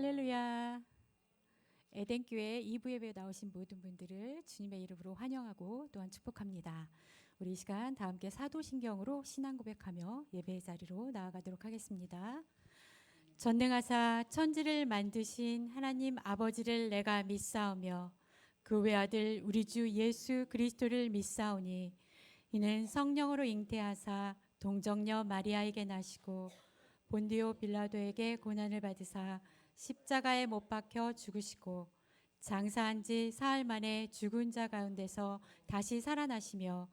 할렐루야. 에덴교회 2부 예배에 나오신 모든 분들을 주님의 이름으로 환영하고 또한 축복합니다. 우리 이 시간 다 함께 사도신경으로 신앙 고백하며 예배의 자리로 나아가도록 하겠습니다. 전능하사 천지를 만드신 하나님 아버지를 내가 믿사오며 그 외아들 우리 주 예수 그리스도를 믿사오니 이는 성령으로 잉태하사 동정녀 마리아에게 나시고 본디오 빌라도에게 고난을 받으사 십자가에 못 박혀 죽으시고 장사한 지 사흘 만에 죽은 자 가운데서 다시 살아나시며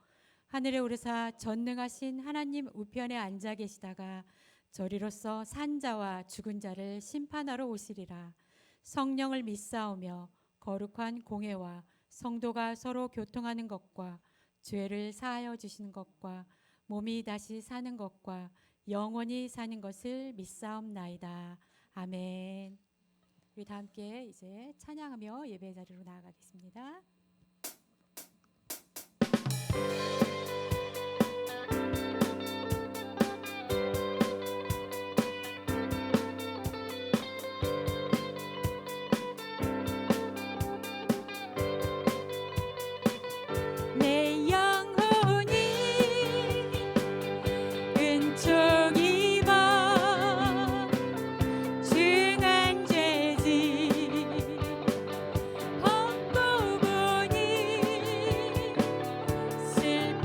하늘에 오르사 전능하신 하나님 우편에 앉아 계시다가 저리로서 산 자와 죽은 자를 심판하러 오시리라. 성령을 믿사오며 거룩한 공회와 성도가 서로 교통하는 것과 죄를 사하여 주시는 것과 몸이 다시 사는 것과 영원히 사는 것을 믿사옵나이다. 아멘. 우리 다 함께 이제 찬양하며 예배 자리로 나아가겠습니다. 슬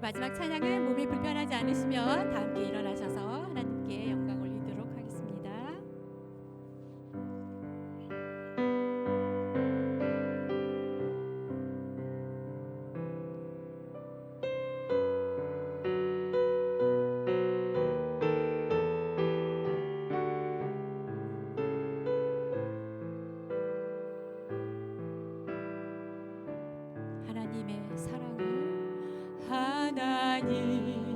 마지막 찬양은 몸이 불편하지 않으시면 다 함께 일어나셔서 하나님께 영광 올리도록 하겠습니다. 하나님의 사랑을 하나님의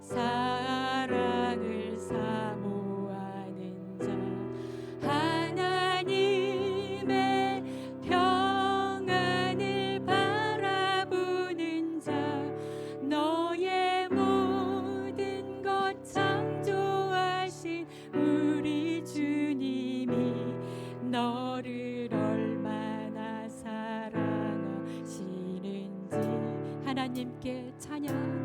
사랑을 사모하는 자 하나님의 평안을 바라보는 자 너의 모든 것 창조하신 우리 주님이 너를 얼마나 사랑하시는지 하나님께 찬양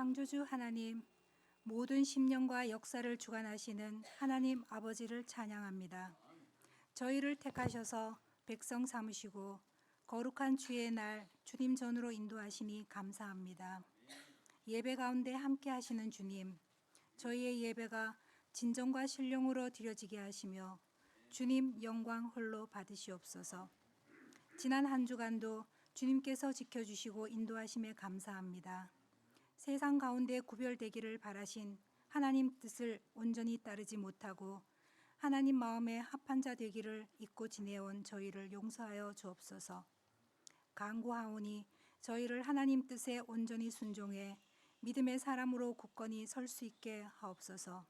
창조주 하나님, 모든 심령과 역사를 주관하시는 하나님 아버지를 찬양합니다. 저희를 택하셔서 백성 삼으시고 거룩한 주의 날 주님 전으로 인도하시니 감사합니다. 예배 가운데 함께 하시는 주님, 저희의 예배가 진정과 신령으로 드려지게 하시며 주님 영광 홀로 받으시옵소서. 지난 한 주간도 주님께서 지켜주시고 인도하심에 감사합니다. 세상 가운데 구별되기를 바라신 하나님 뜻을 온전히 따르지 못하고 하나님 마음에 합한 자 되기를 잊고 지내온 저희를 용서하여 주옵소서. 간구하오니 저희를 하나님 뜻에 온전히 순종해 믿음의 사람으로 굳건히 설 수 있게 하옵소서.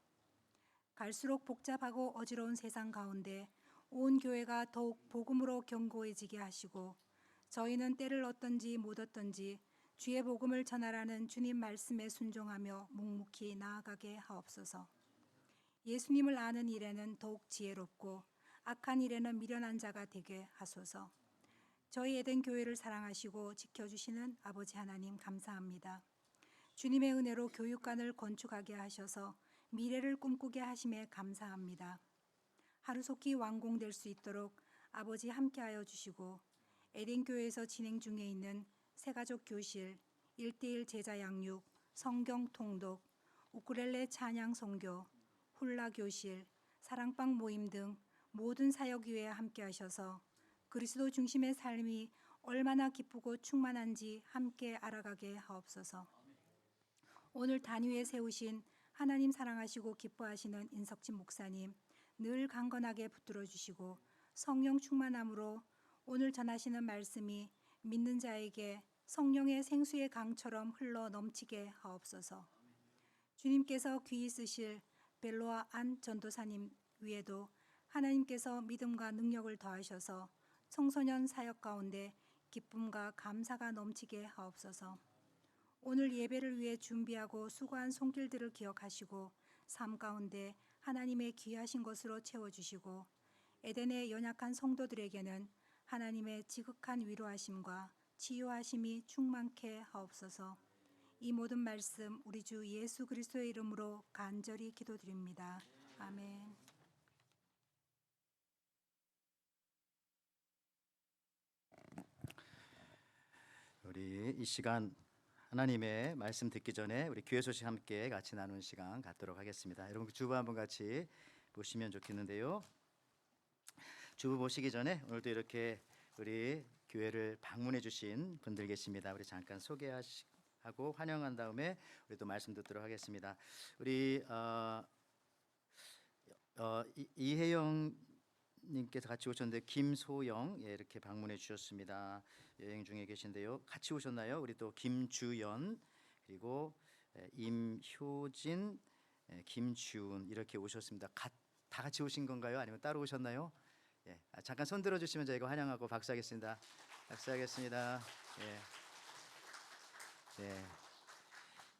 갈수록 복잡하고 어지러운 세상 가운데 온 교회가 더욱 복음으로 견고해지게 하시고 저희는 때를 얻든지 못 얻든지 주의 복음을 전하라는 주님 말씀에 순종하며 묵묵히 나아가게 하옵소서. 예수님을 아는 일에는 더욱 지혜롭고 악한 일에는 미련한 자가 되게 하소서. 저희 에덴 교회를 사랑하시고 지켜주시는 아버지 하나님 감사합니다. 주님의 은혜로 교육관을 건축하게 하셔서 미래를 꿈꾸게 하심에 감사합니다. 하루속히 완공될 수 있도록 아버지 함께하여 주시고 에덴 교회에서 진행 중에 있는 새가족 교실, 1:1 제자 양육, 성경 통독, 우쿨렐레 찬양 선교, 훌라 교실, 사랑방 모임 등 모든 사역 위에 함께 하셔서 그리스도 중심의 삶이 얼마나 기쁘고 충만한지 함께 알아가게 하옵소서. 오늘 단위에 세우신 하나님 사랑하시고 기뻐하시는 인석진 목사님 늘 강건하게 붙들어 주시고 성령 충만함으로 오늘 전하시는 말씀이 믿는 자에게 성령의 생수의 강처럼 흘러 넘치게 하옵소서. 주님께서 귀히 쓰실 벨로아 안 전도사님 위에도 하나님께서 믿음과 능력을 더하셔서 청소년 사역 가운데 기쁨과 감사가 넘치게 하옵소서. 오늘 예배를 위해 준비하고 수고한 손길들을 기억하시고 삶 가운데 하나님의 귀하신 것으로 채워주시고 에덴의 연약한 성도들에게는 하나님의 지극한 위로하심과 치유하심이 충만케 하옵소서. 이 모든 말씀 우리 주 예수 그리스도의 이름으로 간절히 기도드립니다. 아멘. 우리 이 시간 하나님의 말씀 듣기 전에 우리 교회 소식 함께 같이 나누는 시간 갖도록 하겠습니다. 여러분 주보 한번 같이 보시면 좋겠는데요. 주보 보시기 전에 오늘도 이렇게 우리 교회를 방문해 주신 분들 계십니다. 우리 잠깐 소개하고 환영한 다음에 우리 또 말씀 듣도록 하겠습니다. 우리 이혜영 님께서 같이 오셨는데 김소영 이렇게 방문해 주셨습니다. 여행 중에 계신데요. 같이 오셨나요? 우리 또 김주연 그리고 임효진, 김주은 이렇게 오셨습니다. 다 같이 오신 건가요? 아니면 따로 오셨나요? 예, 잠깐 손 들어주시면 저희가 환영하고 박수하겠습니다. 박수하겠습니다. 예, 예.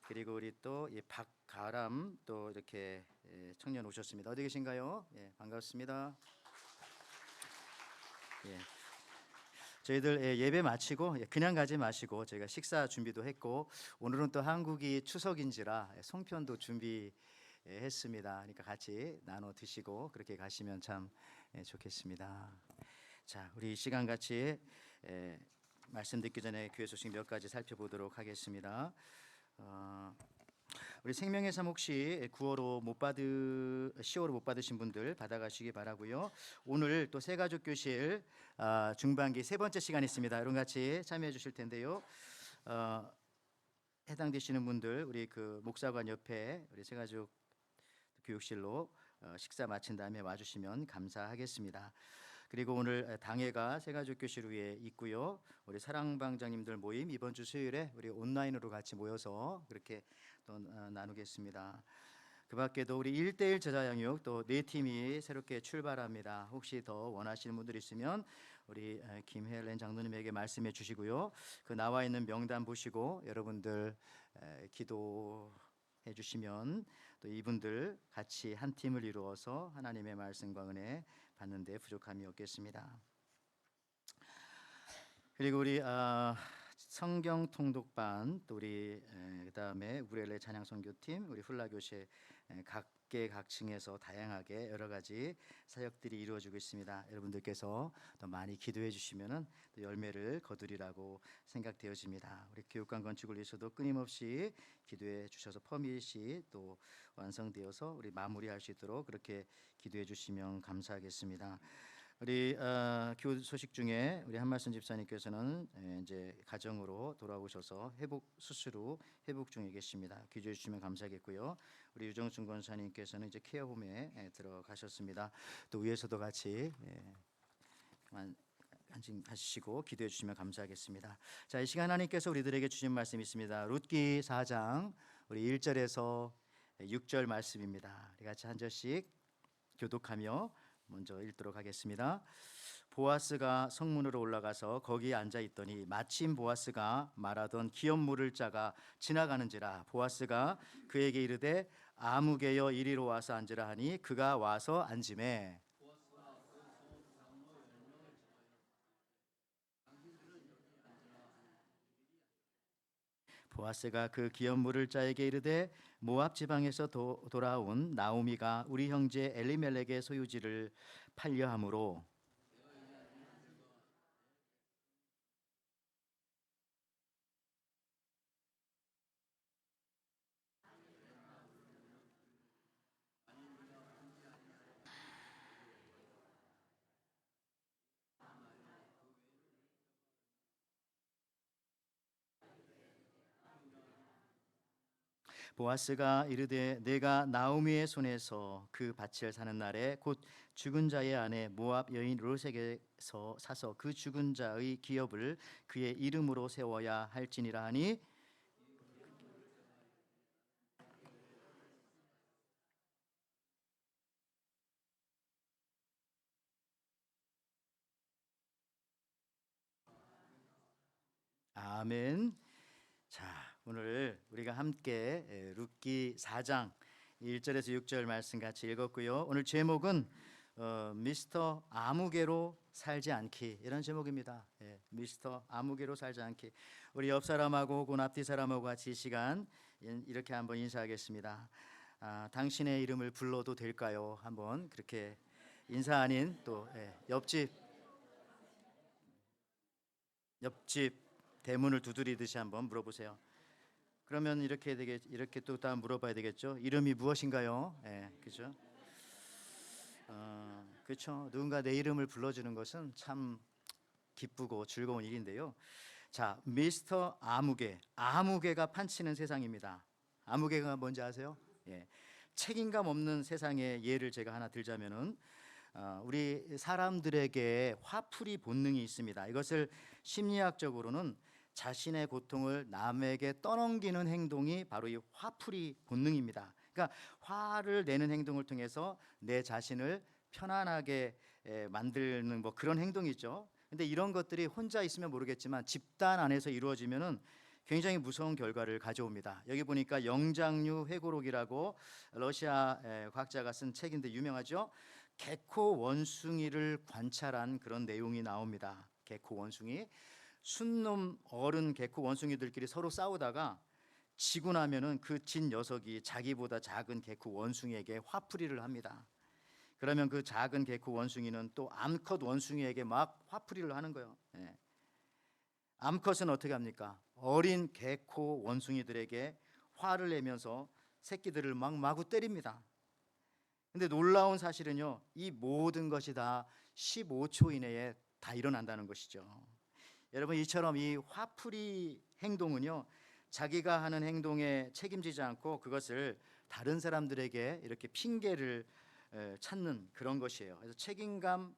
그리고 우리 또 박가람 또 이렇게 청년 오셨습니다. 어디 계신가요? 예, 반갑습니다. 예. 저희들 예배 마치고 그냥 가지 마시고 저희가 식사 준비도 했고 오늘은 또 한국이 추석인지라 송편도 준비했습니다. 그러니까 같이 나눠 드시고 그렇게 가시면 참 좋겠습니다. 자, 우리 시간 같이 말씀 듣기 전에 교회 소식 몇 가지 살펴보도록 하겠습니다. 우리 생명의 삶 혹시 10월호 못 받으신 분들 받아가시기 바라고요. 오늘 또 새가족 교실 중반기 세 번째 시간 있습니다. 여러분 같이 참여해 주실 텐데요. 해당되시는 분들 우리 그 목사관 옆에 우리 새가족 교육실로 식사 마친 다음에 와주시면 감사하겠습니다. 그리고 오늘 당회가 새가족 교실 위에 있고요. 우리 사랑방장님들 모임 이번 주 수요일에 우리 온라인으로 같이 모여서 그렇게 또 나누겠습니다. 그 밖에도 우리 1:1 제자 양육 또 4팀이 새롭게 출발합니다. 혹시 더 원하시는 분들 있으면 우리 김혜련 장로님에게 말씀해 주시고요. 그 나와 있는 명단 보시고 여러분들 기도해 주시면 또 이분들 같이 한 팀을 이루어서 하나님의 말씀과 은혜 받는 데 부족함이 없겠습니다. 그리고 우리 성경 통독반 또 우리 그다음 그다음에 우레레 찬양 선교팀, 우리 훌라교실 각계각층에서 다양하게 여러 가지 사역들이 이루어지고 있습니다. 여러분들께서 더 많이 기도해 주시면은 또 열매를 거두리라고 생각되어집니다. 우리 교육관 건축을 위해서도 끊임없이 기도해 주셔서 퍼밋이 또 완성되어서 우리 마무리할 수 있도록 그렇게 기도해 주시면 감사하겠습니다. 우리 교우 소식 중에 우리 한말씀 집사님께서는 이제 가정으로 돌아오셔서 회복 수술 후 회복 중에 계십니다. 기도해 주시면 감사하겠고요. 우리 유정순 권사님께서는 이제 케어홈에 들어가셨습니다. 또 위에서도 같이 하시고 기도해 주시면 감사하겠습니다. 자, 이 시간 하나님께서 우리들에게 주신 말씀이 있습니다. 룻기 4장 우리 1절에서 6절 말씀입니다. 우리 같이 한 절씩 교독하며 먼저 읽도록 하겠습니다. 보아스가 성문으로 올라가서 거기에 앉아 있더니 마침 보아스가 말하던 기업 물을 자가 지나가는지라. 보아스가 그에게 이르되 아무개여 이리로 와서 앉으라 하니 그가 와서 앉으매 보아스가 그 기업 물을 자에게 이르되 모압 지방에서 돌아온 나오미가 우리 형제 엘리멜렉의 소유지를 팔려함으로 보아스가 이르되 내가 나오미의 손에서 그 밭을 사는 날에 곧 죽은 자의 아내 모압 여인 롯에게서 사서 그 죽은 자의 기업을 그의 이름으로 세워야 할지니라 하니 아멘. 자, 오늘 우리가 함께 룻기 4장 1절에서 6절 말씀 같이 읽었고요. 오늘 제목은 미스터 아무개로 살지 않기, 이런 제목입니다. 미스터 아무개로 살지 않기. 우리 옆 사람하고 혹은 앞뒤 사람하고 같이 이 시간 이렇게 한번 인사하겠습니다. 당신의 이름을 불러도 될까요? 한번 그렇게 인사 아닌 또 옆집 대문을 두드리듯이 한번 물어보세요. 그러면 이렇게 또 다음 물어봐야 되겠죠. 이름이 무엇인가요? 그렇죠. 그렇죠. 누군가 내 이름을 불러주는 것은 참 기쁘고 즐거운 일인데요. 자, 미스터 아무개가 판치는 세상입니다. 아무개가 뭔지 아세요? 책임감 없는 세상의 예를 제가 하나 들자면은 우리 사람들에게 화풀이 본능이 있습니다. 이것을 심리학적으로는 자신의 고통을 남에게 떠넘기는 행동이 바로 이 화풀이 본능입니다. 그러니까 화를 내는 행동을 통해서 내 자신을 편안하게 만드는 뭐 그런 행동이죠. 근데 이런 것들이 혼자 있으면 모르겠지만 집단 안에서 이루어지면은 굉장히 무서운 결과를 가져옵니다. 여기 보니까 영장류 회고록이라고 러시아 과학자가 쓴 책인데 유명하죠. 개코 원숭이를 관찰한 그런 내용이 나옵니다. 개코 원숭이, 순놈 어른 개코 원숭이들끼리 서로 싸우다가 지고 나면은 그 진 녀석이 자기보다 작은 개코 원숭이에게 화풀이를 합니다. 그러면 그 작은 개코 원숭이는 또 암컷 원숭이에게 막 화풀이를 하는 거예요. 암컷은 어떻게 합니까? 어린 개코 원숭이들에게 화를 내면서 새끼들을 막 마구 때립니다. 근데 놀라운 사실은요, 이 모든 것이 다 15초 이내에 다 일어난다는 것이죠. 여러분, 이처럼 이 화풀이 행동은요, 자기가 하는 행동에 책임지지 않고 그것을 다른 사람들에게 이렇게 핑계를 찾는 그런 것이에요. 그래서 책임감을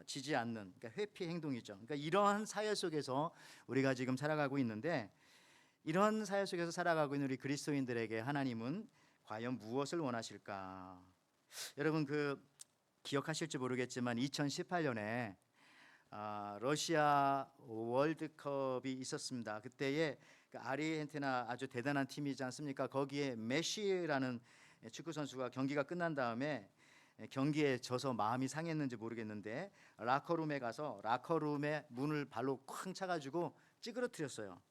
지지 않는, 그러니까 회피 행동이죠. 그러니까 이러한 사회 속에서 우리가 지금 살아가고 있는데, 이런 사회 속에서 살아가고 있는 우리 그리스도인들에게 하나님은 과연 무엇을 원하실까? 여러분, 기억하실지 모르겠지만 2018년에 러시아 월드컵이 있었습니다. 그때에 아르헨티나 아주 대단한 팀이지 않습니까? 거기에 메시라는 축구 선수가 경기가 끝난 다음에 경기에 져서 마음이 상했는지 모르겠는데 라커룸에 가서 라커룸의 문을 발로 쾅 차가지고 찌그러뜨렸어요.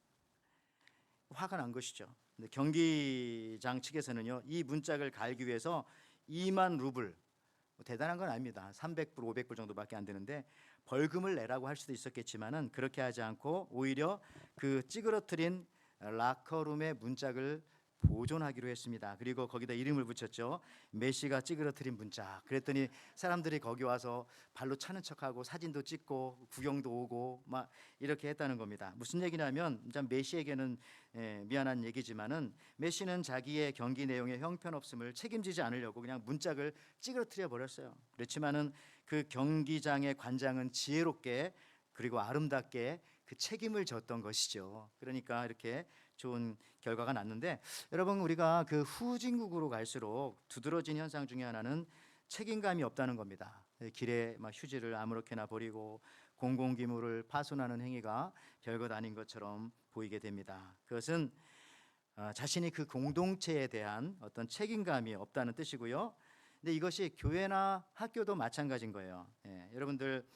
화가 난 것이죠. 근데 경기장 측에서는요, 이 문짝을 갈기 위해서 2만 루블, 뭐 대단한 건 아닙니다. 300불, 500불 정도밖에 안 되는데 벌금을 내라고 할 수도 있었겠지만은 그렇게 하지 않고 오히려 그 찌그러뜨린 라커룸의 문짝을 보존하기로 했습니다. 그리고 거기다 이름을 붙였죠. 메시가 찌그러뜨린 문짝. 그랬더니 사람들이 거기 와서 발로 차는 척하고 사진도 찍고 구경도 오고 막 이렇게 했다는 겁니다. 무슨 얘기냐면 참 메시에게는 미안한 얘기지만은 메시는 자기의 경기 내용에 형편없음을 책임지지 않으려고 그냥 문짝을 찌그러뜨려 버렸어요. 그렇지만은 그 경기장의 관장은 지혜롭게 그리고 아름답게 그 책임을 졌던 것이죠. 그러니까 이렇게 좋은 결과가 났는데, 여러분 우리가 그 후진국으로 갈수록 두드러진 현상 중에 하나는 책임감이 없다는 겁니다. 길에 막 휴지를 아무렇게나 버리고 공공기물을 파손하는 행위가 별것 아닌 것처럼 보이게 됩니다. 그것은 자신이 그 공동체에 대한 어떤 책임감이 없다는 뜻이고요. 근데 이것이 교회나 학교도 마찬가지인 거예요. 여러분들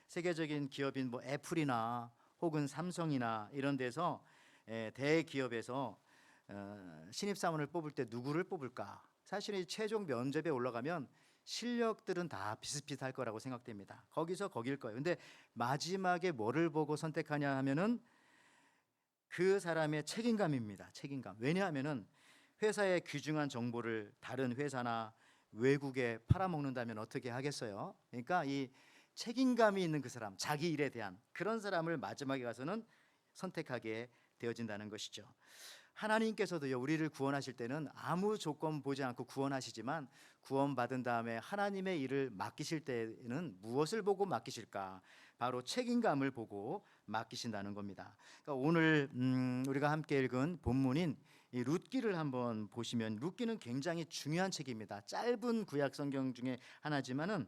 세계적인 기업인 뭐 애플이나 혹은 삼성이나 이런 데서 대기업에서 신입사원을 뽑을 때 누구를 뽑을까? 사실 이 최종 면접에 올라가면 실력들은 다 비슷비슷할 거라고 생각됩니다. 거기서 거길 거예요. 근데 마지막에 뭐를 보고 선택하냐 하면은 그 사람의 책임감입니다. 책임감. 왜냐하면은 회사의 귀중한 정보를 다른 회사나 외국에 팔아먹는다면 어떻게 하겠어요? 그러니까 이 책임감이 있는 그 사람, 자기 일에 대한 그런 사람을 마지막에 가서는 선택하게 되어진다는 것이죠. 하나님께서도요, 우리를 구원하실 때는 아무 조건 보지 않고 구원하시지만 구원받은 다음에 하나님의 일을 맡기실 때는 무엇을 보고 맡기실까? 바로 책임감을 보고 맡기신다는 겁니다. 그러니까 오늘 우리가 함께 읽은 본문인 이 룻기를 한번 보시면, 룻기는 굉장히 중요한 책입니다. 짧은 구약 성경 중에 하나지만은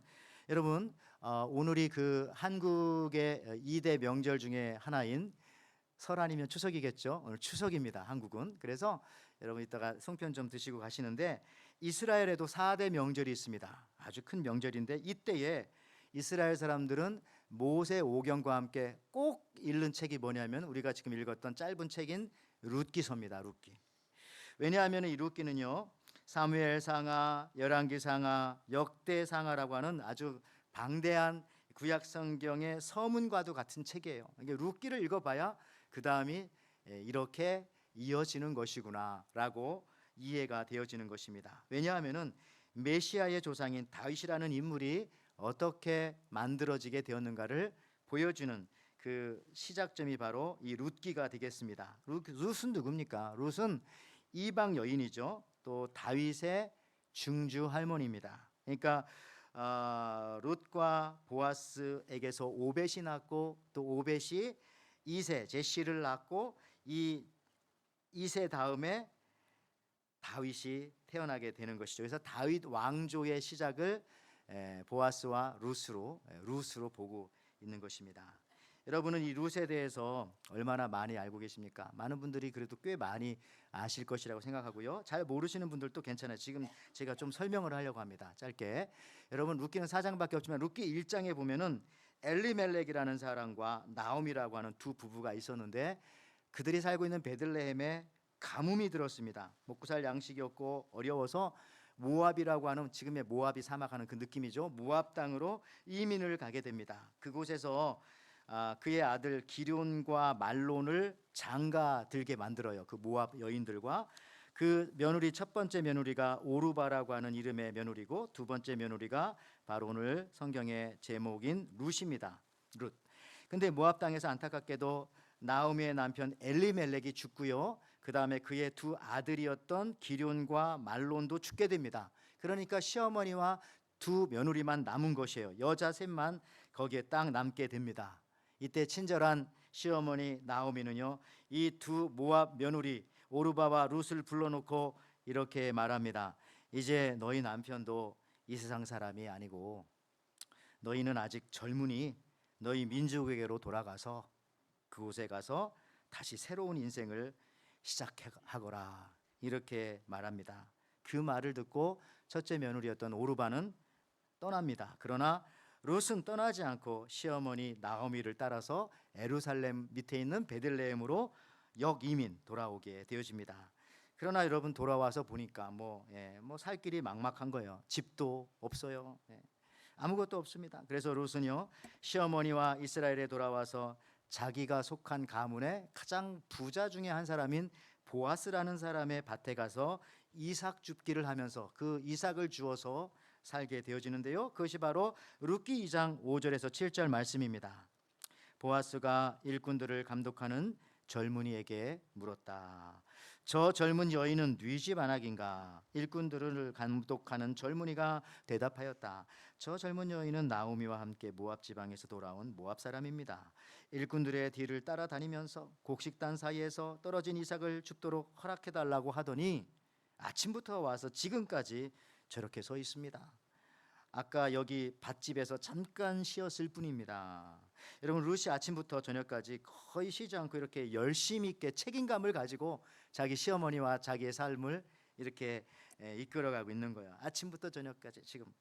여러분 오늘이 그 한국의 2대 명절 중에 하나인 설 아니면 추석이겠죠. 오늘 추석입니다. 한국은. 그래서 여러분 이따가 송편 좀 드시고 가시는데, 이스라엘에도 4대 명절이 있습니다. 아주 큰 명절인데 이때에 이스라엘 사람들은 모세 오경과 함께 꼭 읽는 책이 뭐냐면 우리가 지금 읽었던 짧은 책인 룻기서입니다. 룻기. 왜냐하면 이 룻기는요, 사무엘상하, 열왕기상하, 역대상하라고 하는 아주 방대한 구약 성경의 서문과도 같은 책이에요. 이게 룻기를 읽어봐야 그 다음이 이렇게 이어지는 것이구나라고 이해가 되어지는 것입니다. 왜냐하면은 메시아의 조상인 다윗이라는 인물이 어떻게 만들어지게 되었는가를 보여주는 그 시작점이 바로 이 룻기가 되겠습니다. 룻은 누굽니까? 룻은 이방 여인이죠. 또 다윗의 증주 할머니입니다. 그러니까 룻과 보아스에게서 오벳이 낳고 또 오벳이 이세 제시를 낳고 이 이세 다음에 다윗이 태어나게 되는 것이죠. 그래서 다윗 왕조의 시작을 보아스와 룻으로 보고 있는 것입니다. 여러분은 이 룻에 대해서 얼마나 많이 알고 계십니까? 많은 분들이 그래도 꽤 많이 아실 것이라고 생각하고요. 잘 모르시는 분들도 괜찮아요. 지금 제가 좀 설명을 하려고 합니다. 짧게. 여러분 룻기는 4장밖에 없지만 룻기 1장에 보면은 엘리멜렉이라는 사람과 나오미라고 하는 두 부부가 있었는데, 그들이 살고 있는 베들레헴에 가뭄이 들었습니다. 먹고 살 양식이 없고 어려워서 모압이라고 하는, 지금의 모압이 사막하는 그 느낌이죠. 모압 땅으로 이민을 가게 됩니다. 그곳에서 그의 아들 기럨과 말론을 장가 들게 만들어요. 그 모압 여인들과. 그 며느리, 첫 번째 며느리가 오르바라고 하는 이름의 며느리고, 두 번째 며느리가 바로 오늘 성경의 제목인 룻입니다. 룻. 근데 모압 땅에서 안타깝게도 나오미의 남편 엘리멜렉이 죽고요. 그 다음에 그의 두 아들이었던 기럨과 말론도 죽게 됩니다. 그러니까 시어머니와 두 며느리만 남은 것이에요. 여자 셋만 거기에 딱 남게 됩니다. 이때 친절한 시어머니 나오미는요, 이 두 모압 며느리 오르바와 룻을 불러놓고 이렇게 말합니다. 이제 너희 남편도 이 세상 사람이 아니고 너희는 아직 젊으니 너희 민족에게로 돌아가서 그곳에 가서 다시 새로운 인생을 시작하거라, 이렇게 말합니다. 그 말을 듣고 첫째 며느리였던 오르바는 떠납니다. 그러나 룻은 떠나지 않고 시어머니 나오미를 따라서 예루살렘 밑에 있는 베들레헴으로 역이민 돌아오게 되어집니다. 그러나 여러분 돌아와서 보니까 살 길이 막막한 거예요. 집도 없어요. 아무것도 없습니다. 그래서 룻은요 시어머니와 이스라엘에 돌아와서 자기가 속한 가문의 가장 부자 중에 한 사람인 보아스라는 사람의 밭에 가서 이삭 줍기를 하면서 그 이삭을 주어서 살게 되어지는데요. 그것이 바로 룻기 2장 5절에서 7절 말씀입니다. 보아스가 일꾼들을 감독하는 젊은이에게 물었다. 저 젊은 여인은 네 집 안악인가? 일꾼들을 감독하는 젊은이가 대답하였다. 저 젊은 여인은 나오미와 함께 모압 지방에서 돌아온 모압 사람입니다. 일꾼들의 뒤를 따라다니면서 곡식단 사이에서 떨어진 이삭을 줍도록 허락해달라고 하더니 아침부터 와서 지금까지 저렇게 서 있습니다. 아까 여기 밭집에서 잠깐 쉬었을 뿐입니다. 여러분 룻이 아침부터 저녁까지 거의 쉬지 않고 이렇게 열심 있게 책임감을 가지고 자기 시어머니와 자기의 삶을 이렇게 이끌어가고 있는 거예요. 아침부터 저녁까지 지금.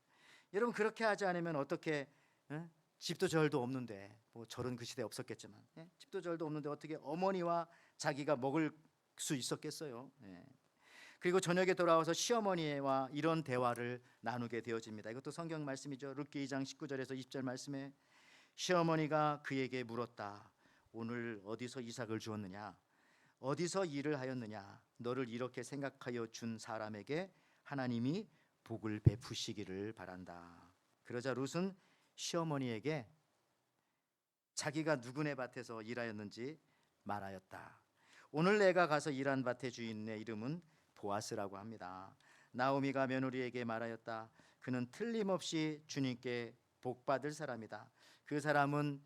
여러분 그렇게 하지 않으면 어떻게 집도 절도 없는데 뭐 절은 그 시대에 없었겠지만 집도 절도 없는데 어떻게 어머니와 자기가 먹을 수 있었겠어요. 그리고 저녁에 돌아와서 시어머니와 이런 대화를 나누게 되어집니다. 이것도 성경 말씀이죠. 룻기 2장 19절에서 20절 말씀에 시어머니가 그에게 물었다. 오늘 어디서 이삭을 주었느냐? 어디서 일을 하였느냐? 너를 이렇게 생각하여 준 사람에게 하나님이 복을 베푸시기를 바란다. 그러자 룻은 시어머니에게 자기가 누구네 밭에서 일하였는지 말하였다. 오늘 내가 가서 일한 밭의 주인의 이름은 보아스라고 합니다. 나오미가 며느리에게 말하였다. 그는 틀림없이 주님께 복받을 사람이다. 그 사람은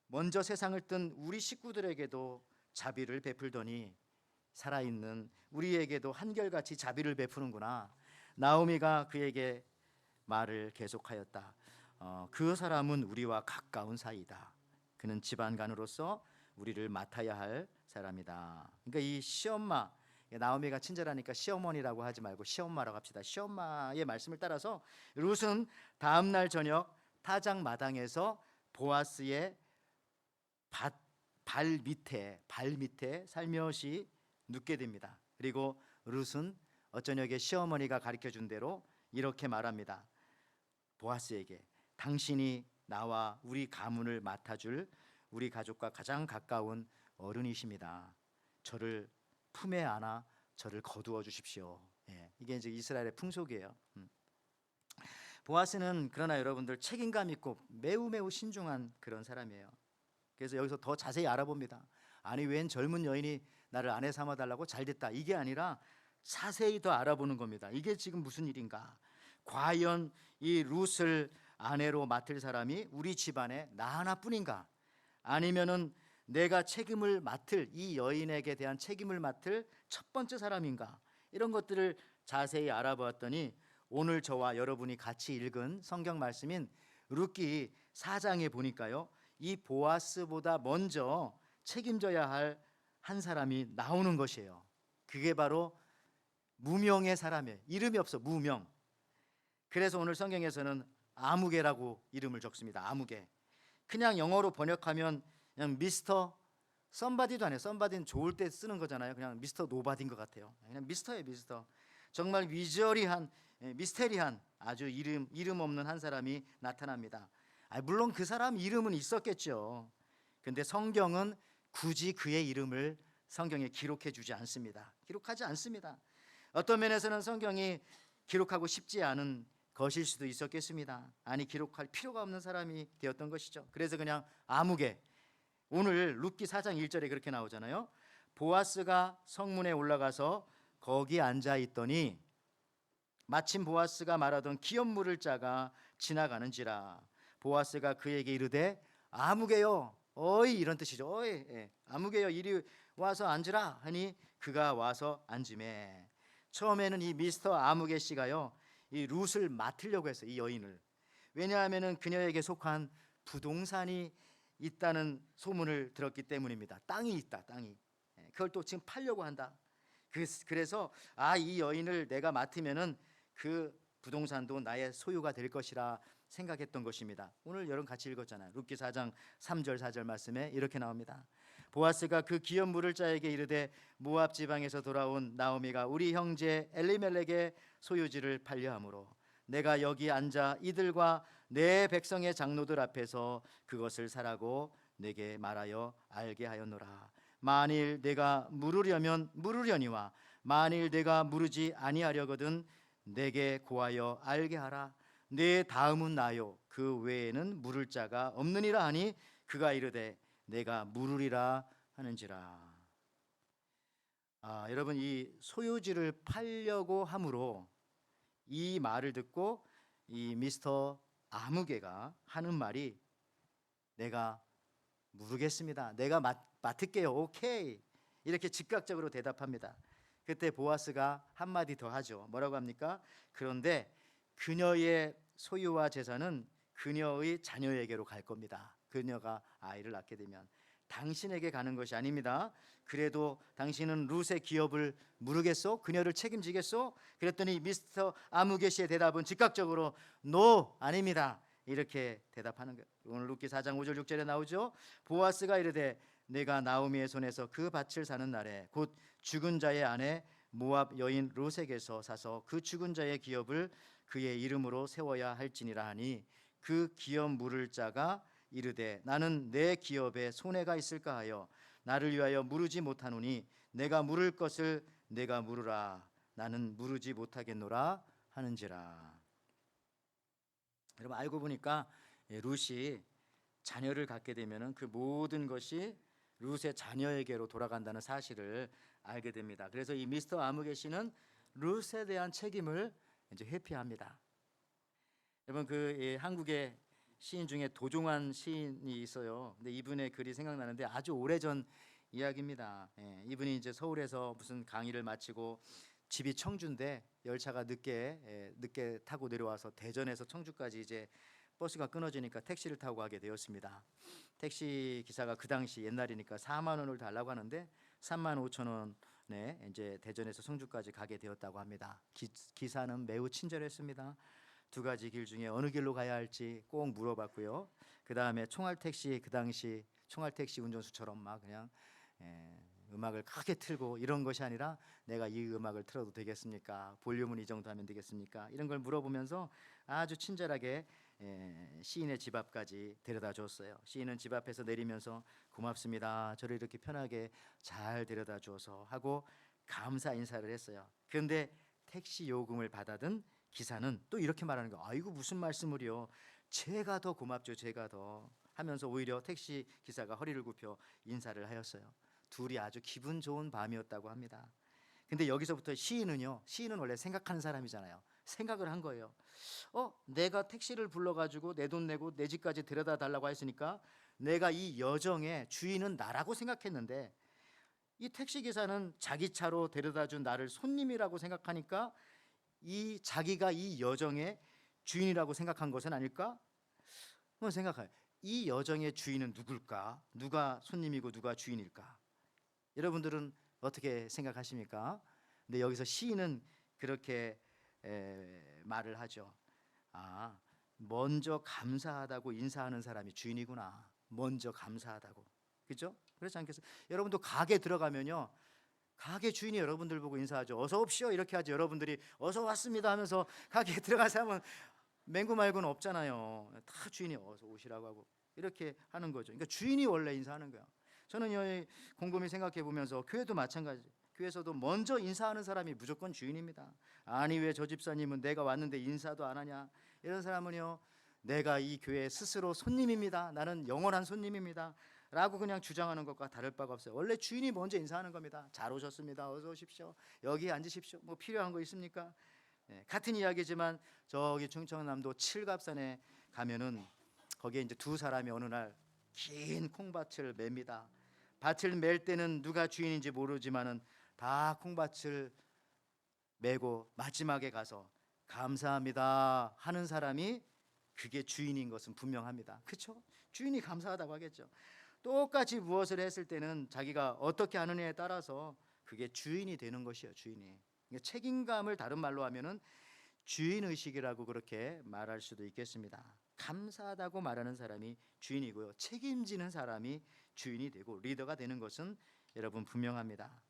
먼저 세상을 뜬 우리 식구들에게도 자비를 베풀더니 살아있는 우리에게도 한결같이 자비를 베푸는구나. 나오미가 그에게 말을 계속하였다. 그 사람은 우리와 가까운 사이다. 그는 집안간으로서 우리를 맡아야 할 사람이다. 그러니까 이 시엄마, 나오미가 친절하니까 시어머니라고 하지 말고 시엄마라고 합시다. 시엄마의 말씀을 따라서 룻은 다음 날 저녁 타작 마당에서 보아스의 발 밑에 살며시 눕게 됩니다. 그리고 룻은 어저녁에 시어머니가 가르쳐준 대로 이렇게 말합니다. 보아스에게 당신이 나와 우리 가문을 맡아줄 우리 가족과 가장 가까운 어른이십니다. 저를 품에 안아 저를 거두어 주십시오. 이게 이제 이스라엘의 풍속이에요. 보아스는 그러나 여러분들 책임감 있고 매우 신중한 그런 사람이에요. 그래서 여기서 더 자세히 알아봅니다. 아니 웬 젊은 여인이 나를 아내 삼아 달라고 잘됐다. 이게 아니라 자세히 더 알아보는 겁니다. 이게 지금 무슨 일인가? 과연 이 룻을 아내로 맡을 사람이 우리 집안에 나 하나뿐인가? 아니면은 내가 책임을 맡을 이 여인에게 대한 책임을 맡을 첫 번째 사람인가? 이런 것들을 자세히 알아보았더니 오늘 저와 여러분이 같이 읽은 성경 말씀인 룻기 4장에 보니까요. 이 보아스보다 먼저 책임져야 할 한 사람이 나오는 것이에요. 그게 바로 무명의 사람이에요. 이름이 없어, 무명. 그래서 오늘 성경에서는 아무개라고 이름을 적습니다. 아무개. 그냥 영어로 번역하면 그냥 미스터 썸바디도 아니에요. 썸바디는 좋을 때 쓰는 거잖아요. 그냥 미스터 노바디인 것 같아요. 그냥 미스터예요, 미스터. 정말 위저리한, 미스테리한 아주 이름 없는 한 사람이 나타납니다. 물론 그 사람 이름은 있었겠죠. 근데 성경은 굳이 그의 이름을 성경에 기록해 주지 않습니다. 기록하지 않습니다. 어떤 면에서는 성경이 기록하고 싶지 않은 것일 수도 있었겠습니다. 아니 기록할 필요가 없는 사람이 되었던 것이죠. 그래서 그냥 아무개. 오늘 룻기 4장 1절에 그렇게 나오잖아요. 보아스가 성문에 올라가서 거기 앉아 있더니 마침 보아스가 말하던 기업 물을 자가 지나가는지라. 보아스가 그에게 이르되 아무개요 어이 이런 뜻이죠. 어이 아무개요 이리 와서 앉으라 하니 그가 와서 앉으매. 처음에는 이 미스터 아무개 씨가요 이 룻을 맡으려고 했어요. 이 여인을. 왜냐하면은 그녀에게 속한 부동산이 있다는 소문을 들었기 때문입니다. 땅이 있다. 땅이. 그걸 또 지금 팔려고 한다. 그래서 이 여인을 내가 맡으면은 그 부동산도 나의 소유가 될 것이라 생각했던 것입니다. 오늘 여러분 같이 읽었잖아요. 룻기 4장 3절 4절 말씀에 이렇게 나옵니다. 보아스가 그 기업 물을 자에게 이르되 모압 지방에서 돌아온 나오미가 우리 형제 엘리멜렉의 소유지를 팔려함으로 내가 여기 앉아 이들과 내 백성의 장로들 앞에서 그것을 사라고 내게 말하여 알게 하였노라. 만일 내가 물으려면 물으려니와 만일 내가 물으지 아니하려거든 내게 고하여 알게 하라. 내 다음은 나요 그 외에는 물을 자가 없느니라 하니 그가 이르되 내가 물으리라 하는지라. 여러분, 이 소유지를 팔려고 함으로 이 말을 듣고 이 미스터 아무개가 하는 말이 내가 모르겠습니다. 내가 맡을게요. 오케이. 이렇게 즉각적으로 대답합니다. 그때 보아스가 한마디 더 하죠. 뭐라고 합니까? 그런데 그녀의 소유와 재산은 그녀의 자녀에게로 갈 겁니다. 그녀가 아이를 낳게 되면 당신에게 가는 것이 아닙니다. 그래도 당신은 룻의 기업을 물으겠소? 그녀를 책임지겠소? 그랬더니 미스터 아무개 씨의 대답은 즉각적으로 노, 아닙니다. 이렇게 대답하는 거예요. 오늘 룻기 4장 5절 6절에 나오죠. 보아스가 이르되 내가 나오미의 손에서 그 밭을 사는 날에 곧 죽은 자의 아내 모압 여인 룻에게서 사서 그 죽은 자의 기업을 그의 이름으로 세워야 할지니라 하니 그 기업 물을 자가 이르되 나는 내 기업에 손해가 있을까 하여 나를 위하여 물으지 못하노니 내가 물을 것을 내가 물으라. 나는 물으지 못하겠노라 하는지라. 여러분, 알고 보니까 룻이 자녀를 갖게 되면은 그 모든 것이 룻의 자녀에게로 돌아간다는 사실을 알게 됩니다. 그래서 이 미스터 아무개 씨는 룻에 대한 책임을 이제 회피합니다. 여러분, 한국의 시인 중에 도종환 시인이 있어요. 근데 이분의 글이 생각나는데 아주 오래전 이야기입니다. 이분이 이제 서울에서 무슨 강의를 마치고 집이 청주인데 열차가 늦게 타고 내려와서 대전에서 청주까지 이제 버스가 끊어지니까 택시를 타고 가게 되었습니다. 택시 기사가 그 당시 옛날이니까 4만 원을 달라고 하는데 3만 5천 원에 이제 대전에서 청주까지 가게 되었다고 합니다. 기사는 매우 친절했습니다. 두 가지 길 중에 어느 길로 가야 할지 꼭 물어봤고요. 그 다음에 총알택시, 그 당시 총알택시 운전수처럼 막 그냥 음악을 크게 틀고 이런 것이 아니라 내가 이 음악을 틀어도 되겠습니까? 볼륨은 이 정도 하면 되겠습니까? 이런 걸 물어보면서 아주 친절하게 시인의 집 앞까지 데려다 줬어요. 시인은 집 앞에서 내리면서 고맙습니다. 저를 이렇게 편하게 잘 데려다 줘서 하고 감사 인사를 했어요. 그런데 택시 요금을 받아든 기사는 또 이렇게 말하는 거예요. 아이고 무슨 말씀을요. 제가 더 고맙죠. 제가 더 하면서 오히려 택시 기사가 허리를 굽혀 인사를 하였어요. 둘이 아주 기분 좋은 밤이었다고 합니다. 근데 여기서부터 시인은 원래 생각하는 사람이잖아요. 생각을 한 거예요. 내가 택시를 불러가지고 내 돈 내고 내 집까지 데려다 달라고 했으니까 내가 이 여정의 주인은 나라고 생각했는데 이 택시 기사는 자기 차로 데려다 준 나를 손님이라고 생각하니까 자기가 이 여정의 주인이라고 생각한 것은 아닐까? 한번 생각해요. 이 여정의 주인은 누굴까? 누가 손님이고 누가 주인일까? 여러분들은 어떻게 생각하십니까? 근데 여기서 시인은 그렇게 말을 하죠. 먼저 감사하다고 인사하는 사람이 주인이구나. 먼저 감사하다고. 그렇죠? 그렇지 않겠어요? 여러분도 가게 들어가면요. 가게 주인이 여러분들 보고 인사하죠. 어서 옵시오 이렇게 하죠. 여러분들이 어서 왔습니다 하면서 가게에 들어간 사람은 맹구 말고는 없잖아요. 다 주인이 어서 오시라고 하고 이렇게 하는 거죠. 그러니까 주인이 원래 인사하는 거야. 저는 곰곰이 생각해 보면서 교회도 마찬가지. 교회에서도 먼저 인사하는 사람이 무조건 주인입니다. 아니 왜 저 집사님은 내가 왔는데 인사도 안 하냐. 이런 사람은요. 내가 이 교회 스스로 손님입니다. 나는 영원한 손님입니다. 라고 그냥 주장하는 것과 다를 바가 없어요. 원래 주인이 먼저 인사하는 겁니다. 잘 오셨습니다. 어서 오십시오. 여기 앉으십시오. 뭐 필요한 거 있습니까? 같은 이야기지만 저기 충청남도 칠갑산에 가면은 거기에 이제 두 사람이 어느 날 긴 콩밭을 맵니다. 밭을 멜 때는 누가 주인인지 모르지만은 다 콩밭을 메고 마지막에 가서 감사합니다 하는 사람이 그게 주인인 것은 분명합니다. 그렇죠? 주인이 감사하다고 하겠죠. 똑같이 무엇을 했을 때는 자기가 어떻게 하느냐에 따라서 그게 주인이 되는 것이에요. 주인이. 그러니까 책임감을 다른 말로 하면은 주인의식이라고 그렇게 말할 수도 있겠습니다. 감사하다고 말하는 사람이 주인이고요. 책임지는 사람이 주인이 되고 리더가 되는 것은 여러분 분명합니다.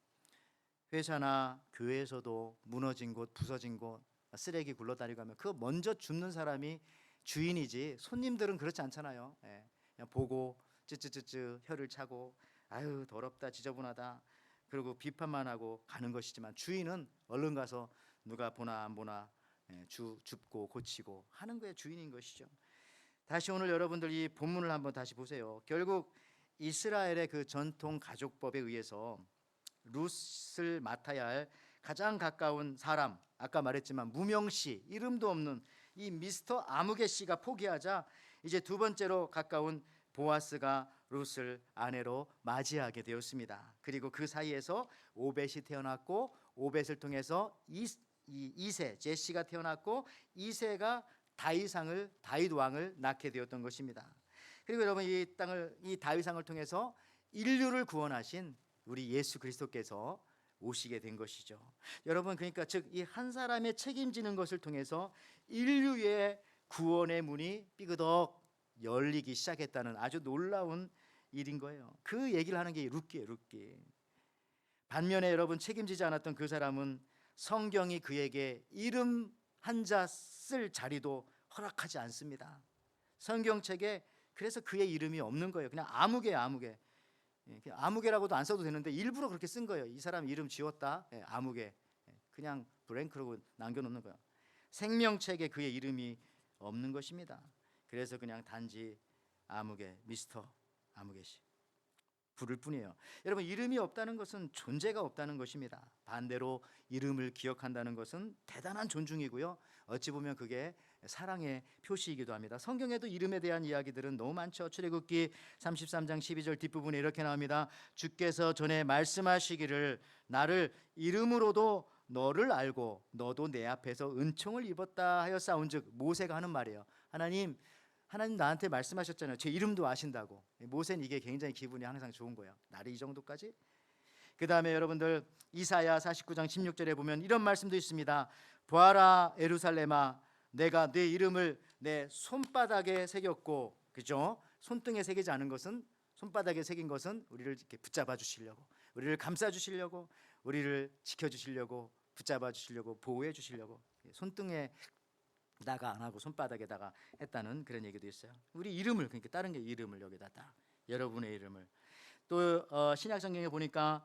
회사나 교회에서도 무너진 곳, 부서진 곳, 쓰레기 굴러다니고 하면 그 먼저 줍는 사람이 주인이지 손님들은 그렇지 않잖아요. 예, 그냥 보고 쯔쯔쯔쯔 혀를 차고 아유 더럽다 지저분하다 그리고 비판만 하고 가는 것이지만 주인은 얼른 가서 누가 보나 안 보나 줍고 고치고 하는 거에 주인인 것이죠. 다시 오늘 여러분들 이 본문을 한번 다시 보세요. 결국 이스라엘의 그 전통 가족법에 의해서 룻을 맡아야 할 가장 가까운 사람, 아까 말했지만 무명씨, 이름도 없는 이 미스터 아무개 씨가 포기하자 이제 두 번째로 가까운 보아스가 룻을 아내로 맞이하게 되었습니다. 그리고 그 사이에서 오벳이 태어났고 오벳을 통해서 이세 제시가 태어났고 이세가 다윗 왕을 낳게 되었던 것입니다. 그리고 여러분 이 다윗 왕을 통해서 인류를 구원하신 우리 예수 그리스도께서 오시게 된 것이죠. 여러분 그러니까 즉 이 한 사람의 책임지는 것을 통해서 인류의 구원의 문이 삐그덕 열리기 시작했다는 아주 놀라운 일인 거예요. 그 얘기를 하는 게 룻기예요. 룻기. 반면에 여러분 책임지지 않았던 그 사람은 성경이 그에게 이름 한자 쓸 자리도 허락하지 않습니다. 성경책에 그래서 그의 이름이 없는 거예요. 그냥 아무개예요. 아무개. 아무개라고도 안 써도 되는데 일부러 그렇게 쓴 거예요. 이 사람 이름 지웠다. 아무개. 그냥 브랭크라고 남겨놓는 거예요. 생명책에 그의 이름이 없는 것입니다. 그래서 그냥 단지 아무개, 미스터 아무개씨 부를 뿐이에요. 여러분 이름이 없다는 것은 존재가 없다는 것입니다. 반대로 이름을 기억한다는 것은 대단한 존중이고요. 어찌 보면 그게 사랑의 표시이기도 합니다. 성경에도 이름에 대한 이야기들은 너무 많죠. 출애굽기 33장 12절 뒷부분에 이렇게 나옵니다. 주께서 전에 말씀하시기를 나를 이름으로도 너를 알고 너도 내 앞에서 은총을 입었다 하였사온즉 모세가 하는 말이에요. 하나님 나한테 말씀하셨잖아요. 제 이름도 아신다고. 모세는 이게 굉장히 기분이 항상 좋은 거예요. 나를 이 정도까지? 그 다음에 여러분들 이사야 49장 16절에 보면 이런 말씀도 있습니다. 보아라 예루살렘아 내가 네 이름을 내 손바닥에 새겼고, 그죠? 손등에 새기지 않은 것은 손바닥에 새긴 것은 우리를 이렇게 붙잡아 주시려고, 우리를 감싸 주시려고, 우리를 지켜 주시려고, 붙잡아 주시려고, 보호해 주시려고 손등에다가 안 하고 손바닥에다가 했다는 그런 얘기도 있어요. 우리 이름을 그러니까 다른 게 이름을 여기다 딱 여러분의 이름을 또 신약 성경에 보니까